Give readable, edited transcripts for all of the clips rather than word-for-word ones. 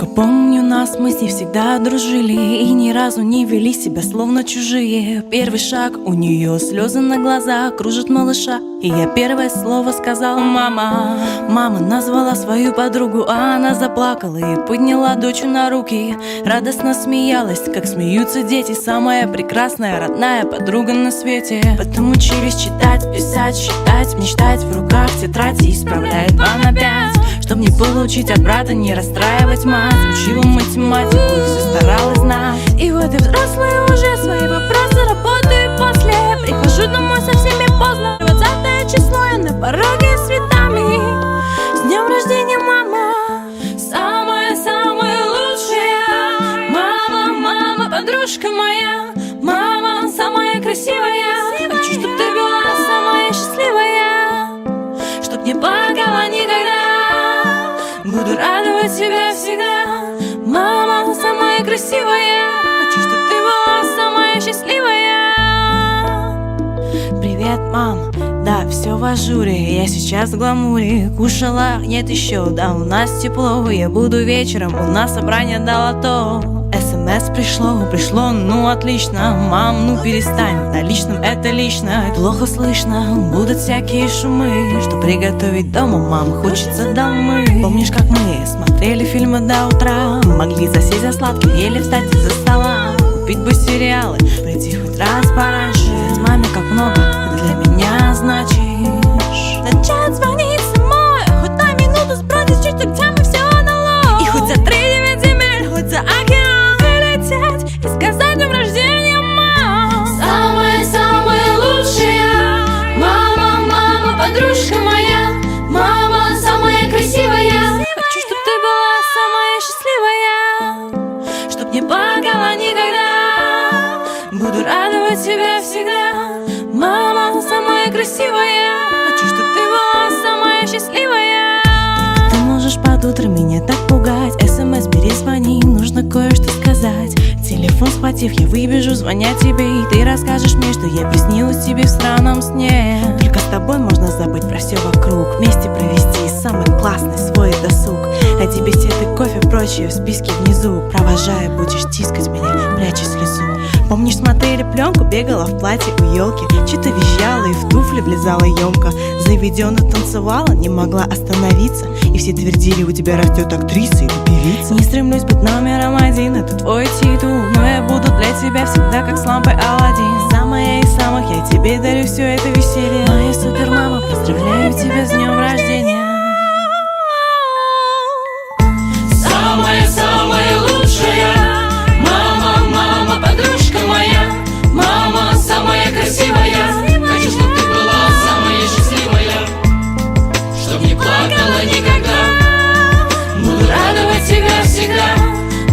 Сколько помню нас, мы с ней всегда дружили и ни разу не вели себя словно чужие. Первый шаг, у нее слезы на глазах, кружит малыша, и я первое слово сказал: мама. Мама назвала свою подругу, а она заплакала и подняла дочь на руки. Радостно смеялась, как смеются дети. Самая прекрасная, родная подруга на свете. Потом учились читать, писать, считать, мечтать. В руках тетрадь и исправляет 2 на 5. Чтоб не получить от брата, не расстраивать мать. Учила математику и все старалась знать. И вот я взрослая уже, свои вопросы работаю после. Прихожу домой со всеми поздно, 20 число, я на пороге с цветами. С днем рождения, мама, самая-самая лучшая. Мама, мама, подружка моя. Мама, самая красивая. Хочу, чтоб ты была самая счастливая, чтоб не плакала никогда. Буду радовать тебя всегда. Мама, самая красивая. Хочу, чтоб ты была самая счастливая. Привет, мам. Да, все в ажуре, я сейчас в гламуре. Кушала, нет еще, да, у нас тепло. Я буду вечером, у нас собрание до лото. СМС пришло, ну отлично. Мам, ну перестань, на личном это лично. Плохо слышно, будут всякие шумы. Что приготовить дома, мам, хочется домой. Помнишь, как мы смотрели фильмы до утра? Могли засесть за сладким, еле встать из-за стола. Купить бы сериалы, прийти хоть раз пораньше. Маме, как много ты для меня значишь. Начать звонить самой, хоть на минуту сбросить чуть, где мы все налог. И хоть за 3-9 земель, хоть за океан прилететь и сказать днем рождения, мам. Самая-самая лучшая. Мама, мама, подружка моя. Мама, самая красивая. Хочу, чтоб ты была самая счастливая, чтоб не плакала никогда. Буду радовать тебя всегда. Мама, самая красивая. Хочу, чтоб ты была самая счастливая. Ты можешь под утро меня так пугать. СМС перезвони, нужно кое-что сказать. Телефон схватив, я выбежу, звоня тебе. И ты расскажешь мне, что я приснилась тебе в странном сне. Только с тобой можно забыть про все вокруг. Вместе провести самый классный свой досуг. А тебе сеты, кофе, прочее в списке внизу. Провожая, будешь тискать меня, пряча слезу. Помнишь, смотрели пленку, бегала в платье у елки. Что-то визжала и в туфли влезала емко. Заведенно танцевала, не могла остановиться. И все твердили: у тебя растет актриса или певица. Не стремлюсь быть номером 1, это твой титул. Но я буду для тебя всегда как с лампой Аладдин. Самая из самых, я тебе дарю все это веселье. Моя супермама, поздравляю тебя с днем рождения. Самая-самая лучшая. Мама, мама, подружка моя. Мама, самая красивая. Хочу, чтоб ты была самая счастливая, чтоб не плакала никогда. Буду радовать тебя всегда.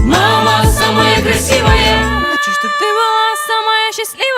Мама, самая красивая. Хочу, чтоб ты была самая счастливая.